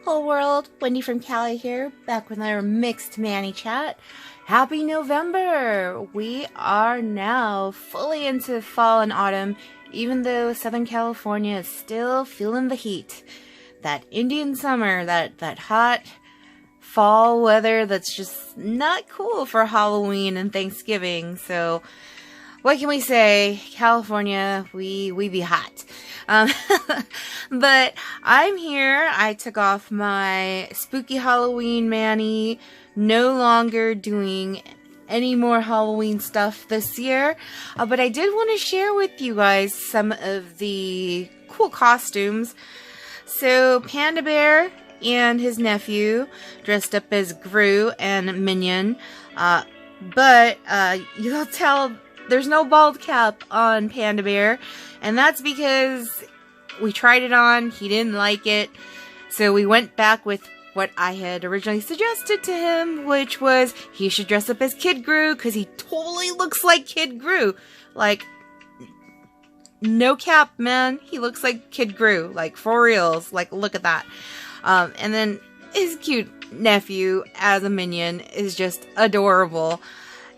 Whole world, Wendy from Cali here, back with another Mixed Manny Chat. Happy November! We are now fully into fall and autumn, even though Southern California is still feeling the heat. That Indian summer, that hot fall weather that's just not cool for Halloween and Thanksgiving. So, what can we say? California, we be hot. But I'm here. I took off my spooky Halloween Manny. No longer doing any more Halloween stuff this year. But I did want to share with you guys some of the cool costumes. So Panda Bear and his nephew dressed up as Gru and Minion. But you'll tell there's no bald cap on Panda Bear. And that's because we tried it on. He didn't like it. So we went back with what I had originally suggested to him, which was he should dress up as Kid Gru because he totally looks like Kid Gru. Like, no cap, man. He looks like Kid Gru. Like, for reals. Like, look at that. And then his cute nephew as a Minion is just adorable.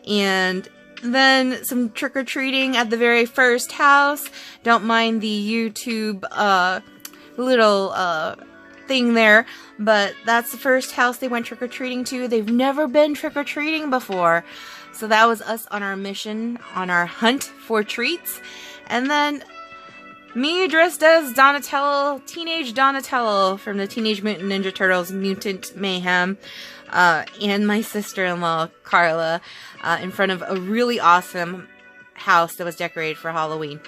And then some trick-or-treating at the very first house. Don't mind the YouTube little thing there, but that's the first house they went trick-or-treating to. They've never been trick-or-treating before. So that was us on our mission, on our hunt for treats. And then me dressed as Donatello, teenage Donatello from the Teenage Mutant Ninja Turtles Mutant Mayhem. And my sister-in-law, Carla, in front of a really awesome house that was decorated for Halloween.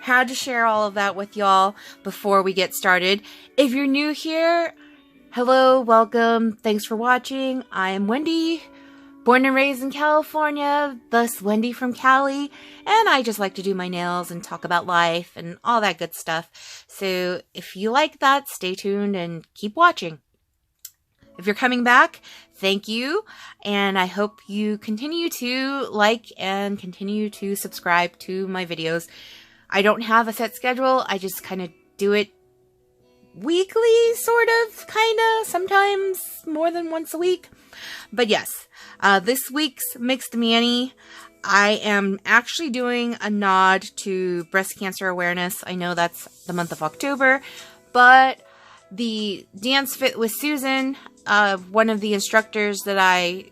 Had to share all of that with y'all before we get started. If you're new here, hello, welcome, thanks for watching. I am Wendy, born and raised in California, thus Wendy from Cali, and I just like to do my nails and talk about life and all that good stuff. So if you like that, stay tuned and keep watching. If you're coming back, thank you, and I hope you continue to like and continue to subscribe to my videos. I don't have a set schedule, I just kind of do it weekly, sort of, kind of, sometimes more than once a week. But yes, this week's Mixed Manny, I am actually doing a nod to breast cancer awareness. I know that's the month of October, but the Dance Fit with Susan, one of the instructors that I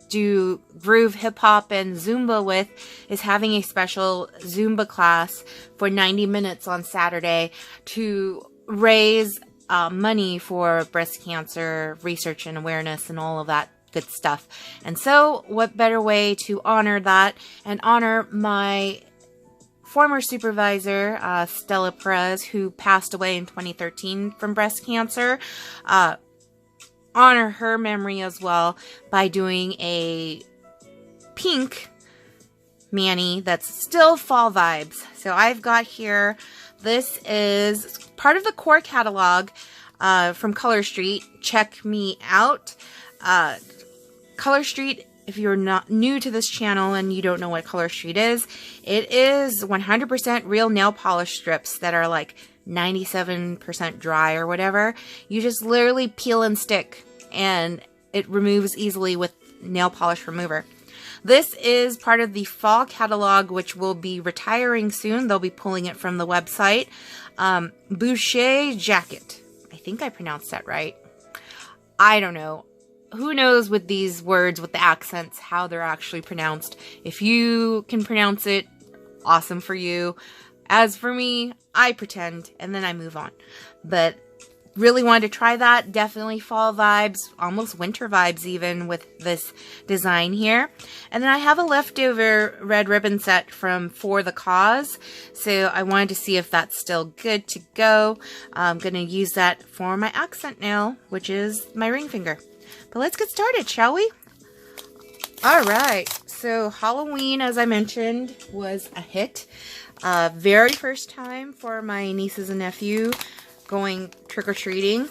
do groove, hip hop, and Zumba with, is having a special Zumba class for 90 minutes on Saturday to raise money for breast cancer research and awareness and all of that good stuff. And so what better way to honor that and honor my former supervisor, Stella Perez, who passed away in 2013 from breast cancer. Honor her memory as well by doing a pink Manny that's still fall vibes. So I've got here, this is part of the core catalog from Color Street, Czech Me Out. Color Street, if you're not new to this channel and you don't know what Color Street is, it is 100% real nail polish strips that are like 97% dry or whatever. You just literally peel and stick and it removes easily with nail polish remover. This is part of the fall catalog, which will be retiring soon. They'll be pulling it from the website. Bouclé Jacket. I think I pronounced that right. I don't know. Who knows with these words, with the accents, how they're actually pronounced. If you can pronounce it, awesome for you. As for me, I pretend, and then I move on. But really wanted to try that. Definitely fall vibes, almost winter vibes even with this design here. And then I have a leftover red ribbon set from For the Cause. So I wanted to see if that's still good to go. I'm going to use that for my accent nail, which is my ring finger. But let's get started, shall we? Alright, so Halloween, as I mentioned, was a hit. Very first time for my nieces and nephew going trick-or-treating.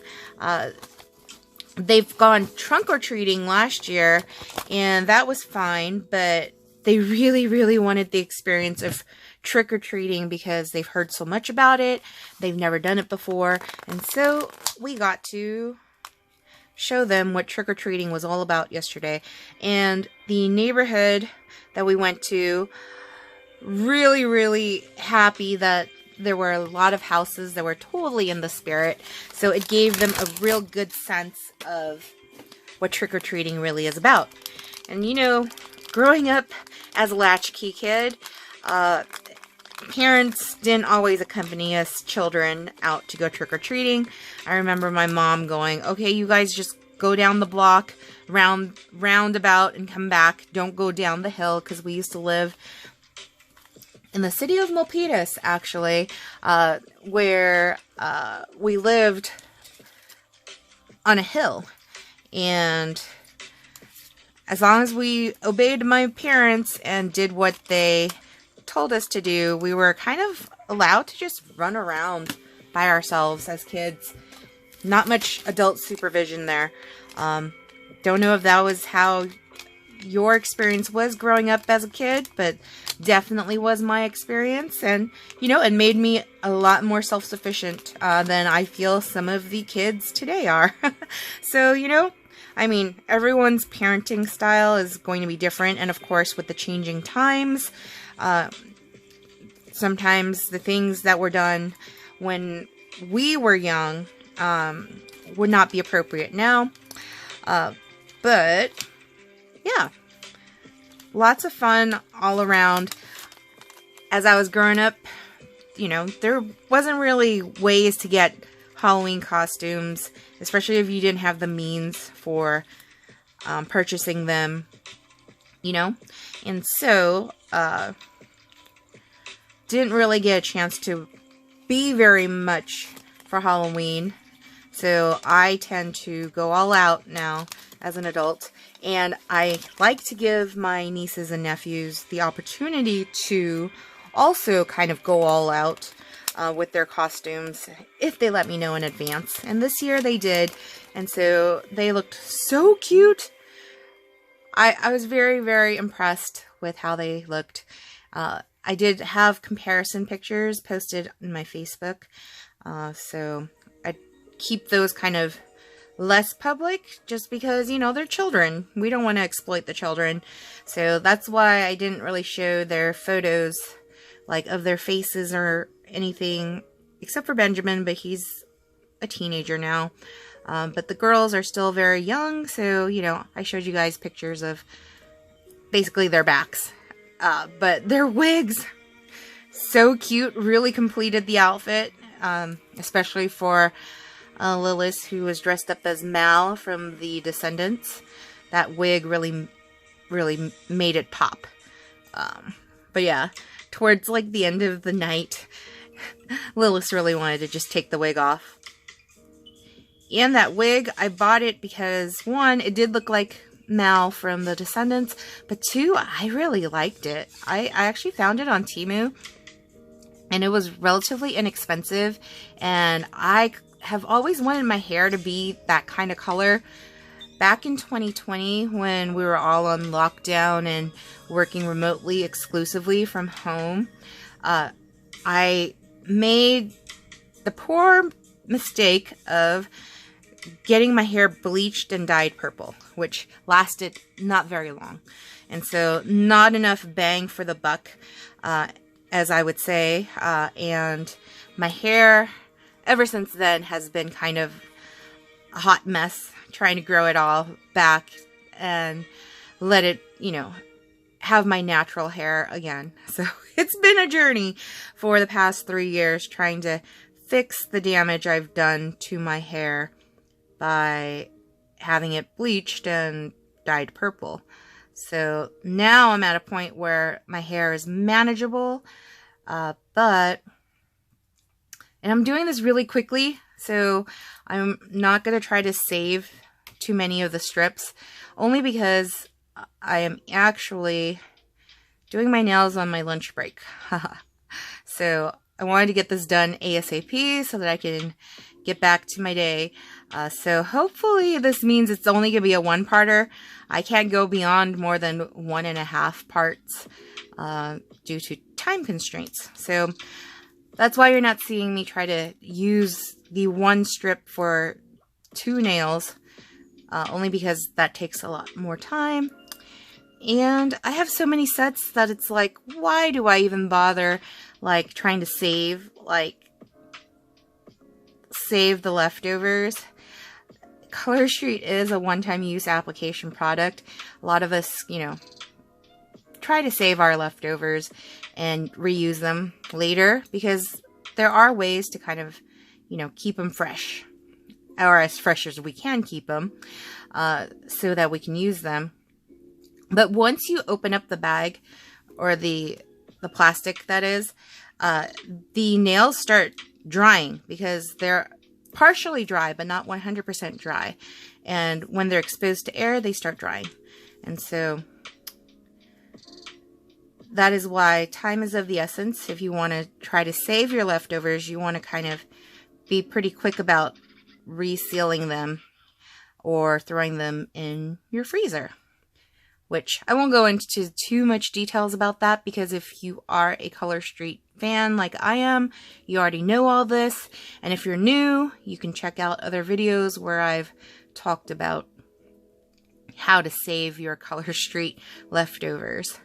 They've gone trunk-or-treating last year, and that was fine, but they really, really wanted the experience of trick-or-treating because they've heard so much about it. They've never done it before. And so we got to show them what trick-or-treating was all about yesterday. And the neighborhood that we went to, really, really happy that there were a lot of houses that were totally in the spirit. So it gave them a real good sense of what trick-or-treating really is about. And you know, growing up as a latchkey kid, parents didn't always accompany us children out to go trick-or-treating. I remember my mom going, okay, you guys just go down the block, roundabout and come back. Don't go down the hill, because we used to live in the city of Milpitas, actually, where we lived on a hill. And as long as we obeyed my parents and did what they told us to do, we were kind of allowed to just run around by ourselves as kids. Not much adult supervision there. Don't know if that was how your experience was growing up as a kid, but definitely was my experience. And, you know, it made me a lot more self-sufficient than I feel some of the kids today are. So, you know, I mean, everyone's parenting style is going to be different. And of course, with the changing times, sometimes the things that were done when we were young would not be appropriate now. But yeah, lots of fun all around. As I was growing up, you know, there wasn't really ways to get Halloween costumes, especially if you didn't have the means for purchasing them, you know. And so, didn't really get a chance to be very much for Halloween. So I tend to go all out now as an adult, and I like to give my nieces and nephews the opportunity to also kind of go all out with their costumes if they let me know in advance. And this year they did, and so they looked so cute. I was very, very impressed with how they looked. I did have comparison pictures posted in my Facebook, so I keep those kind of less public just because, you know, they're children. We don't want to exploit the children. So that's why I didn't really show their photos, like, of their faces or anything, except for Benjamin, but he's a teenager now. But the girls are still very young, so, you know, I showed you guys pictures of basically their backs. But their wigs, so cute, really completed the outfit, especially for Lilith, who was dressed up as Mal from The Descendants. That wig really, really made it pop. But yeah, towards like the end of the night, Lilith really wanted to just take the wig off. And that wig, I bought it because, one, it did look like Mal from The Descendants, but two, I really liked it. I actually found it on Temu, and it was relatively inexpensive, and I have always wanted my hair to be that kind of color. Back in 2020, when we were all on lockdown and working remotely exclusively from home, I made the poor mistake of getting my hair bleached and dyed purple, which lasted not very long. And so not enough bang for the buck, as I would say. And my hair ever since then has been kind of a hot mess, trying to grow it all back and let it, you know, have my natural hair again. So it's been a journey for the past 3 years trying to fix the damage I've done to my hair by having it bleached and dyed purple. So now I'm at a point where my hair is manageable, and I'm doing this really quickly, so I'm not going to try to save too many of the strips, only because I am actually doing my nails on my lunch break. So I wanted to get this done ASAP so that I can get back to my day. So hopefully this means it's only going to be a one-parter. I can't go beyond more than 1.5 parts due to time constraints. So that's why you're not seeing me try to use the one strip for 2 nails, only because that takes a lot more time. And I have so many sets that it's like, why do I even bother like trying to save the leftovers? Color Street is a one-time use application product. A lot of us, you know, try to save our leftovers and reuse them later, because there are ways to kind of, you know, keep them fresh, or as fresh as we can keep them, so that we can use them. But once you open up the bag, or the plastic that is, the nails start drying, because they're partially dry, but not 100% dry. And when they're exposed to air, they start drying. And so that is why time is of the essence. If you want to try to save your leftovers, you want to kind of be pretty quick about resealing them or throwing them in your freezer. Which I won't go into too much details about that, because if you are a Color Street fan like I am, you already know all this. And if you're new, you can check out other videos where I've talked about how to save your Color Street leftovers.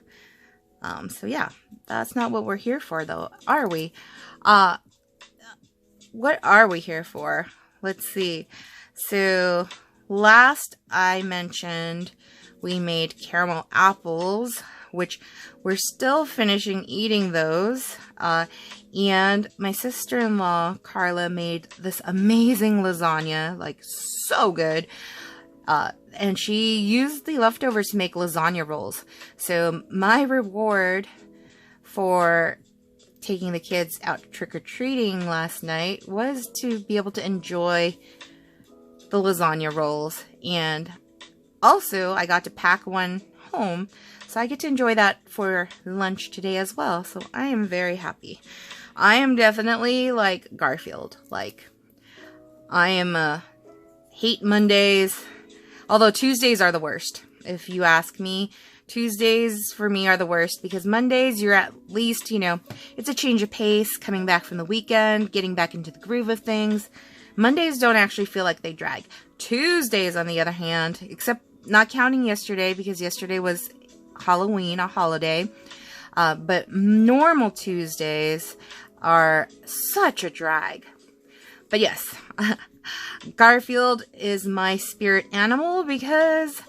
So yeah, that's not what we're here for though, are we? What are we here for? Let's see. So last I mentioned we made caramel apples, which we're still finishing eating those. And my sister-in-law, Carla, made this amazing lasagna, like so good. And she used the leftovers to make lasagna rolls. So my reward for taking the kids out trick-or-treating last night was to be able to enjoy the lasagna rolls. And also, I got to pack one home, so I get to enjoy that for lunch today as well. So I am very happy. I am definitely like Garfield. Like, I am hate Mondays, although Tuesdays are the worst. If you ask me, Tuesdays for me are the worst, because Mondays you're at least, you know, it's a change of pace, coming back from the weekend, getting back into the groove of things. Mondays don't actually feel like they drag. Tuesdays, on the other hand, except not counting yesterday, because yesterday was Halloween, a holiday, but normal Tuesdays are such a drag. But yes, Garfield is my spirit animal, because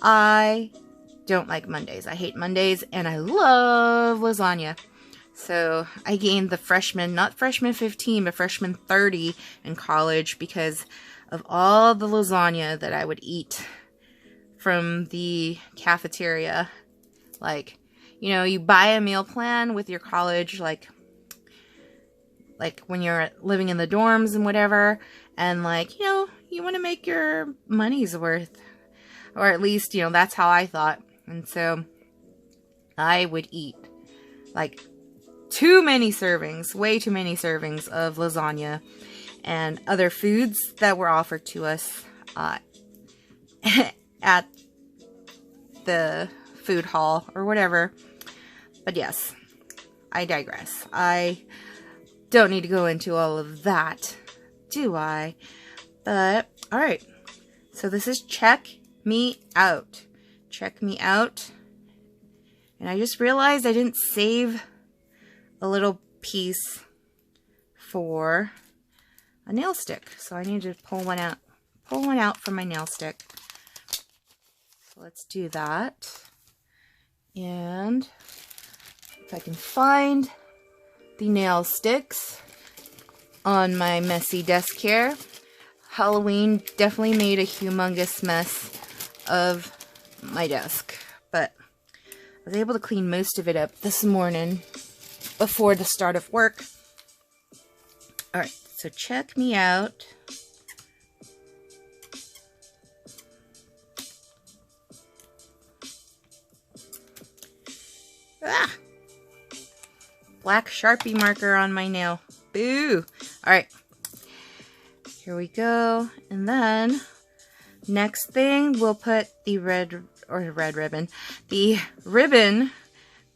I don't like Mondays. I hate Mondays, and I love lasagna. So I gained the freshman, not freshman 15, but freshman 30 in college, because of all the lasagna that I would eat from the cafeteria. Like, you know, you buy a meal plan with your college, like when you're living in the dorms and whatever, and like, you know, you want to make your money's worth, or at least, you know, that's how I thought. And so I would eat like too many servings, way too many servings of lasagna and other foods that were offered to us at the food hall or whatever. But yes, I digress. I don't need to go into all of that, do I? But, alright. So this is Czech Me Out. Czech Me Out. And I just realized I didn't save a little piece for a nail stick. So I need to pull one out. Pull one out from my nail stick. So let's do that. And if I can find the nail sticks on my messy desk here. Halloween definitely made a humongous mess of my desk, but I was able to clean most of it up this morning before the start of work. Alright, so check me out. Ah! Black Sharpie marker on my nail. Boo! Alright. Here we go. And then next thing, we'll put the red ribbon. The ribbon,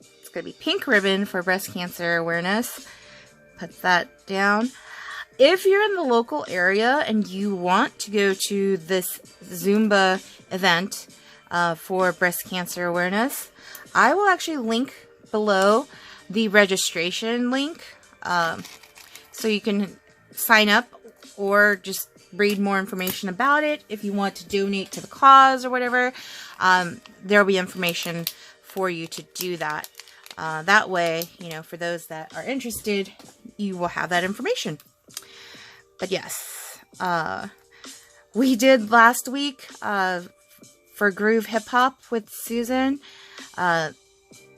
it's going to be pink ribbon for breast cancer awareness. Put that down. If you're in the local area and you want to go to this Zumba event for breast cancer awareness, I will actually link below the registration link so you can sign up or just read more information about it. If you want to donate to the cause or whatever, there will be information for you to do that. That way, you know, for those that are interested, you will have that information. But yes, we did last week for Groove Hip Hop with Susan.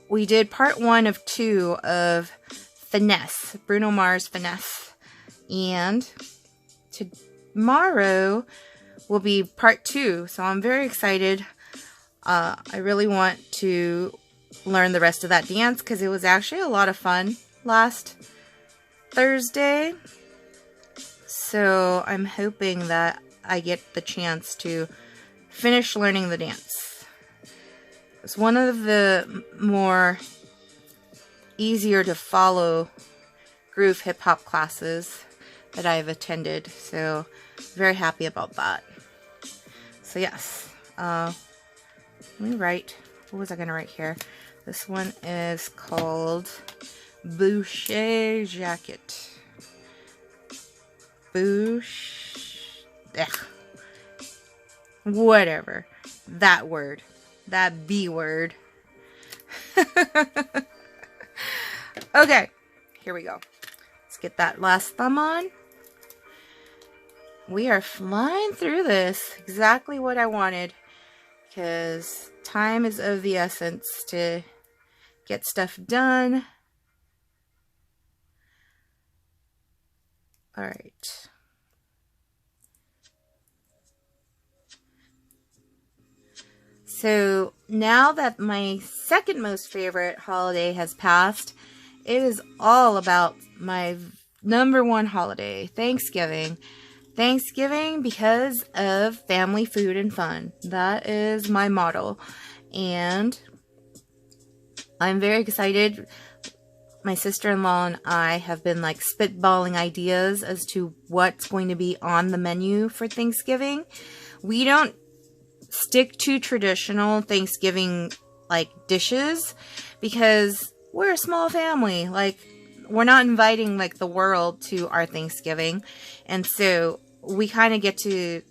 We did part 1 of 2 of Finesse, Bruno Mars Finesse. And tomorrow will be part 2. So I'm very excited. I really want to learn the rest of that dance because it was actually a lot of fun last Thursday. So I'm hoping that I get the chance to finish learning the dance. It's one of the more easier to follow groove hip hop classes that I've attended. So very happy about that. So yes, let me write. What was I going to write here? This one is called Bouclé Jacket. Whatever. That word. That B word. Okay. Here we go. Let's get that last thumb on. We are flying through this. Exactly what I wanted. Because time is of the essence to get stuff done. Alright. So now that my second most favorite holiday has passed, it is all about my #1 holiday, Thanksgiving. Thanksgiving because of family, food, and fun. That is my motto. And I'm very excited. My sister-in-law and I have been like spitballing ideas as to what's going to be on the menu for Thanksgiving. We don't stick to traditional Thanksgiving like dishes because we're a small family. Like, we're not inviting like the world to our Thanksgiving. And so we kind of get to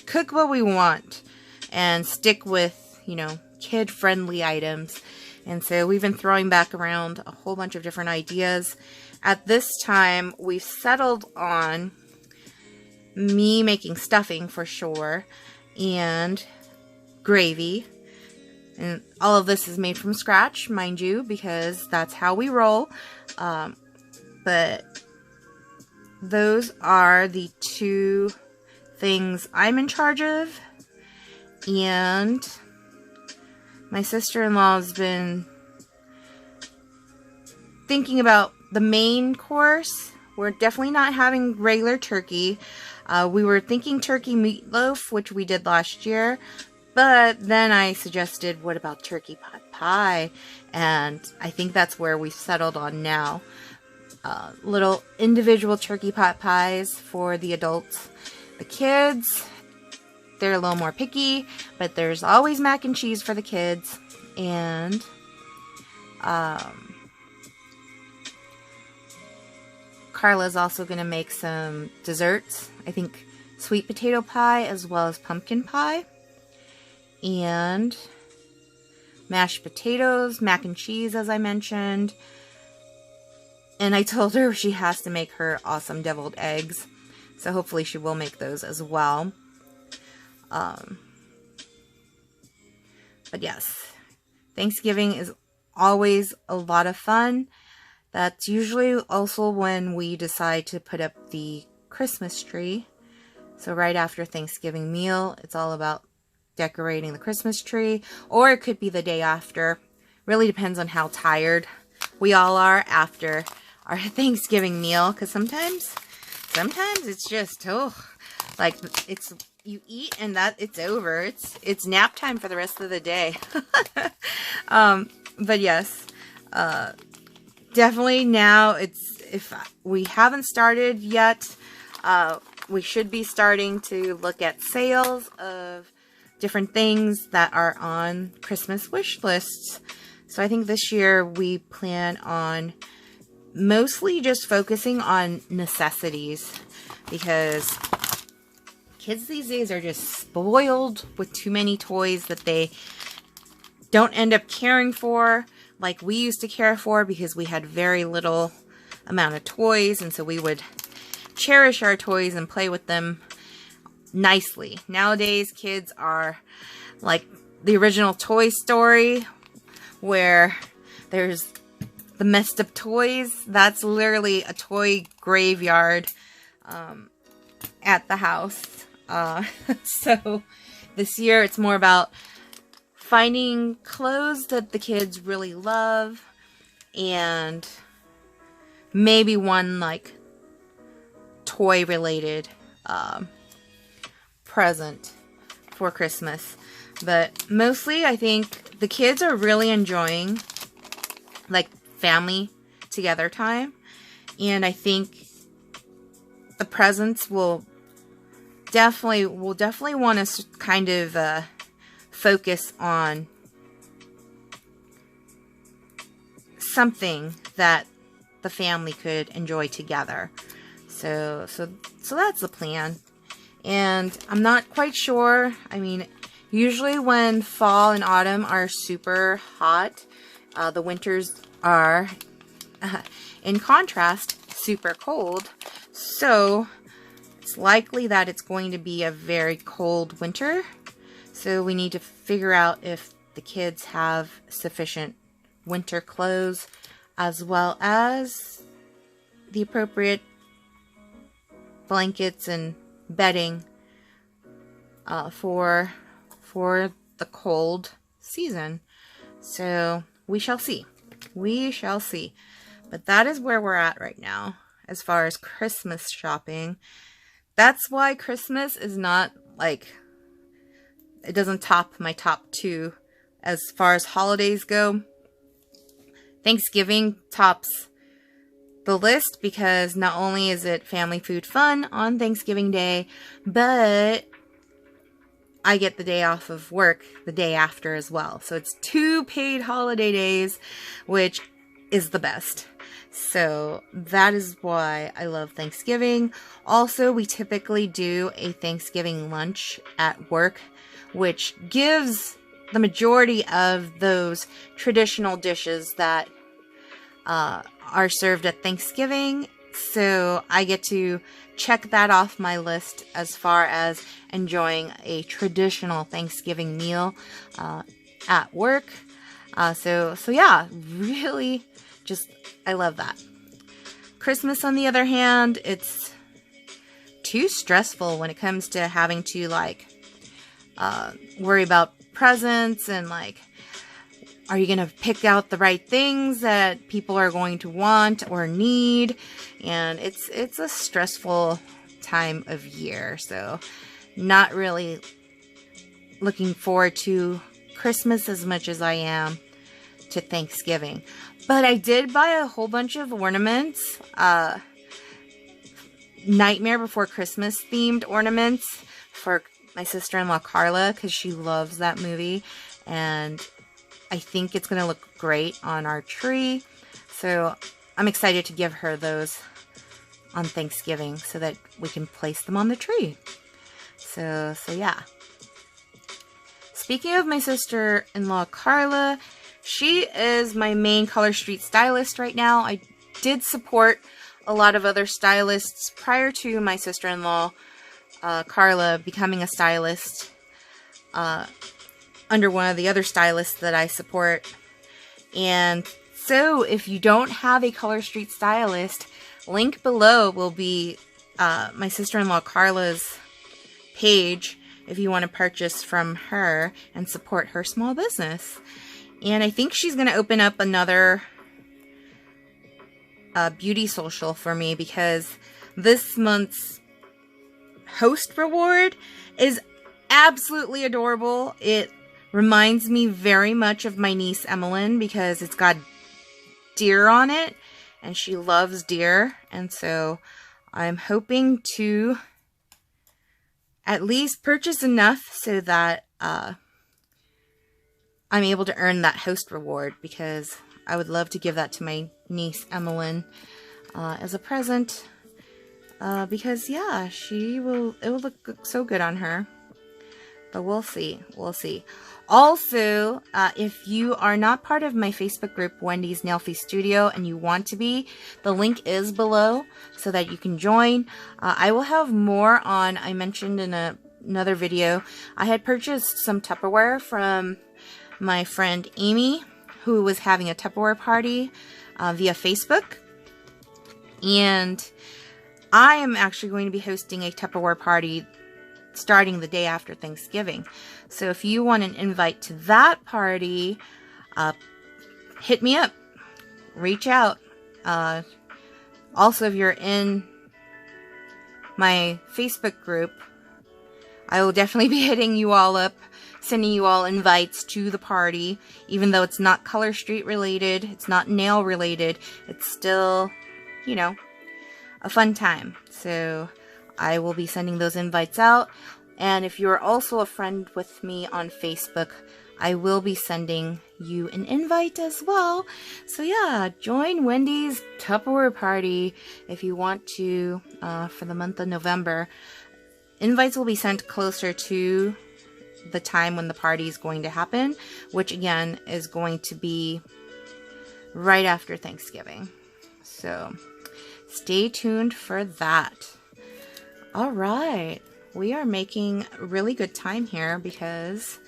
cook what we want and stick with, you know, kid-friendly items. And so we've been throwing back around a whole bunch of different ideas. At this time, we've settled on me making stuffing for sure and gravy. And all of this is made from scratch, mind you, because that's how we roll. But those are the 2 things I'm in charge of. And my sister-in-law's been thinking about the main course. We're definitely not having regular turkey. We were thinking turkey meatloaf, which we did last year. But then I suggested, what about turkey pot pie? And I think that's where we've settled on now. Little individual turkey pot pies for the adults. The kids, they're a little more picky, but there's always mac and cheese for the kids. And Carla's also going to make some desserts. I think sweet potato pie as well as pumpkin pie. And mashed potatoes, mac and cheese, as I mentioned. And I told her she has to make her awesome deviled eggs. So hopefully she will make those as well. But yes, Thanksgiving is always a lot of fun. That's usually also when we decide to put up the Christmas tree. So right after Thanksgiving meal, it's all about decorating the Christmas tree, or it could be the day after. Really depends on how tired we all are after our Thanksgiving meal, because sometimes sometimes it's just, oh, like it's, you eat and that it's over. It's nap time for the rest of the day. But yes, definitely now if we haven't started yet, we should be starting to look at sales of different things that are on Christmas wish lists. So I think this year we plan on mostly just focusing on necessities, because kids these days are just spoiled with too many toys that they don't end up caring for like we used to care for, because we had very little amount of toys, and so we would cherish our toys and play with them nicely. Nowadays, kids are like the original Toy Story, where there's the messed up toys. That's literally a toy graveyard at the house. So this year it's more about finding clothes that the kids really love, and maybe one like toy related present for Christmas. But mostly I think the kids are really enjoying like family together time, and I think the presents will definitely want us to kind of focus on something that the family could enjoy together. So that's the plan. And I'm not quite sure. I mean, usually when fall and autumn are super hot, the winters are, in contrast, super cold. So it's likely that it's going to be a very cold winter. So we need to figure out if the kids have sufficient winter clothes, as well as the appropriate blankets and bedding for the cold season. So we shall see. We shall see. But that is where we're at right now as far as Christmas shopping. That's why Christmas is not like, it doesn't top my top 2 as far as holidays go. Thanksgiving tops the list, because not only is it family food fun on Thanksgiving Day, but I get the day off of work the day after as well. So it's 2 paid holiday days, which is the best. So that is why I love Thanksgiving. Also, we typically do a Thanksgiving lunch at work, which gives the majority of those traditional dishes that are served at Thanksgiving. So I get to check that off my list as far as enjoying a traditional Thanksgiving meal at work. So yeah, really just, I love that. Christmas, on the other hand, it's too stressful when it comes to having to like worry about presents and like, are you going to pick out the right things that people are going to want or need? And it's a stressful time of year. So not really looking forward to Christmas as much as I am to Thanksgiving. But I did buy a whole bunch of ornaments. Nightmare Before Christmas themed ornaments for my sister-in-law Carla, because she loves that movie. And I think it's going to look great on our tree. So I'm excited to give her those on Thanksgiving so that we can place them on the tree. So yeah. Speaking of my sister-in-law Carla, she is my main Color Street stylist right now. I did support a lot of other stylists prior to my sister-in-law Carla becoming a stylist under one of the other stylists that I support. And so if you don't have a Color Street stylist, link below will be my sister-in-law Carla's page if you want to purchase from her and support her small business. And I think she's going to open up another beauty social for me, because this month's host reward is absolutely adorable. It reminds me very much of my niece Emmeline because it's got deer on it and she loves deer, and so I'm hoping to at least purchase enough so that I'm able to earn that host reward, because I would love to give that to my niece Emmeline as a present, because yeah, it will look so good on her. But we'll see. Also, if you are not part of my Facebook group, Wendy's Nailfee Studio, and you want to be, the link is below so that you can join. I will have more on, I mentioned in another video, I had purchased some Tupperware from my friend Amy, who was having a Tupperware party via Facebook. And I am actually going to be hosting a Tupperware party starting the day after Thanksgiving. So if you want an invite to that party, hit me up. Reach out. Also, if you're in my Facebook group, I will definitely be hitting you all up, sending you all invites to the party, even though it's not Color Street related, it's not nail related, it's still, you know, a fun time. So I will be sending those invites out. And if you're also a friend with me on Facebook, I will be sending you an invite as well. So yeah, join Wendy's Tupperware party if you want to for the month of November. Invites will be sent closer to the time when the party is going to happen, which again is going to be right after Thanksgiving. So stay tuned for that. All right, we are making really good time here because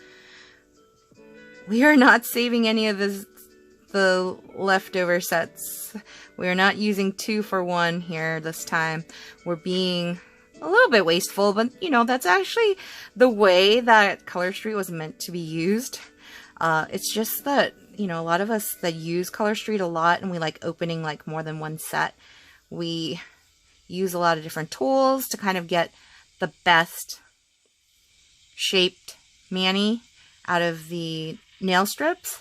we are not saving any of the leftover sets. We are not using 2 for 1 here this time. We're being a little bit wasteful, but you know, that's actually the way that Color Street was meant to be used. It's just that, you know, a lot of us that use Color Street a lot and we like opening like more than one set, we use a lot of different tools to kind of get the best shaped mani out of the nail strips,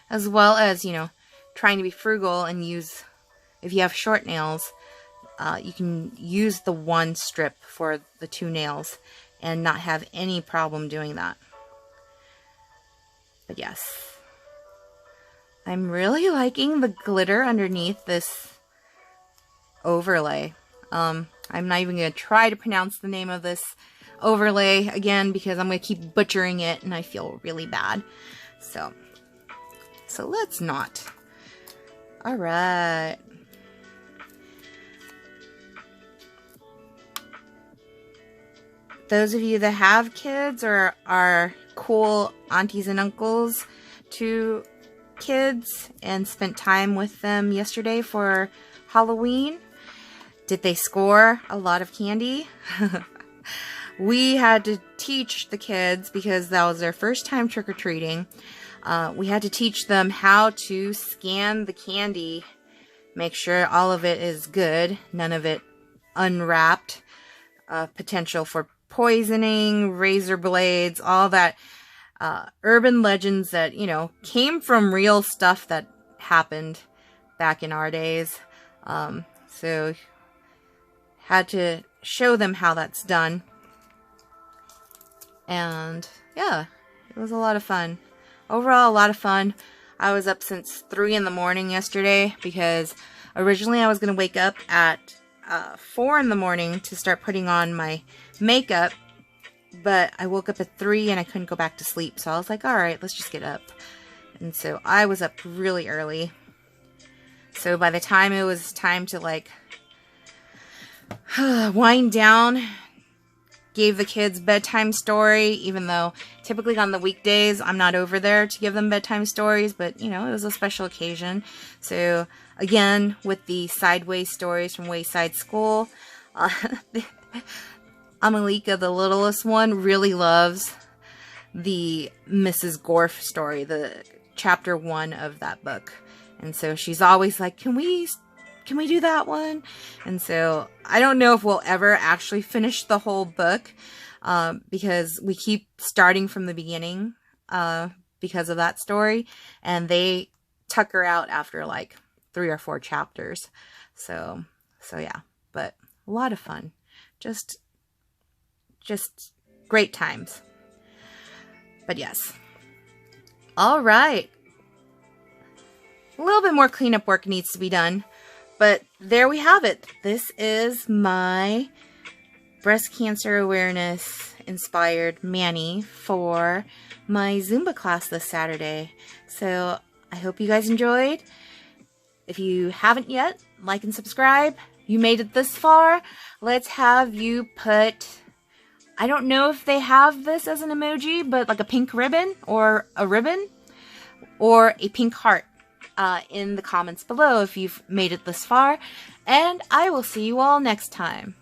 as well as, you know, trying to be frugal and use, if you have short nails, you can use the one strip for the 2 nails and not have any problem doing that. But yes, I'm really liking the glitter underneath this overlay. I'm not even going to try to pronounce the name of this overlay again because I'm going to keep butchering it and I feel really bad. So let's not. All right. Those of you that have kids or are cool aunties and uncles to kids and spent time with them yesterday for Halloween, did they score a lot of candy? We had to teach the kids, because that was their first time trick-or-treating, we had to teach them how to scan the candy, make sure all of it is good, none of it unwrapped, potential for poisoning, razor blades, all that urban legends that, you know, came from real stuff that happened back in our days. So had to show them how that's done. And yeah, it was a lot of fun. Overall, a lot of fun. I was up since 3 in the morning yesterday because originally I was going to wake up at 4 in the morning to start putting on my makeup, but I woke up at 3 and I couldn't go back to sleep. So I was like, alright, let's just get up. And so I was up really early. So by the time it was time to like wind down, gave the kids bedtime story, even though typically on the weekdays I'm not over there to give them bedtime stories, but you know, it was a special occasion. So again, with the Sideways stories from Wayside School, Amalika, the littlest one, really loves the Mrs. Gorf story, the chapter 1 of that book. And so she's always like, can we Can we do that one? And so I don't know if we'll ever actually finish the whole book because we keep starting from the beginning because of that story. And they tuck her out after like 3 or 4 chapters. So yeah, but a lot of fun. Just great times. But yes. All right. A little bit more cleanup work needs to be done. But there we have it. This is my breast cancer awareness inspired mani for my Zumba class this Saturday. So I hope you guys enjoyed. If you haven't yet, like and subscribe. You made it this far. Let's have you put, I don't know if they have this as an emoji, but like a pink ribbon or a ribbon or a pink heart in the comments below if you've made it this far. And I will see you all next time.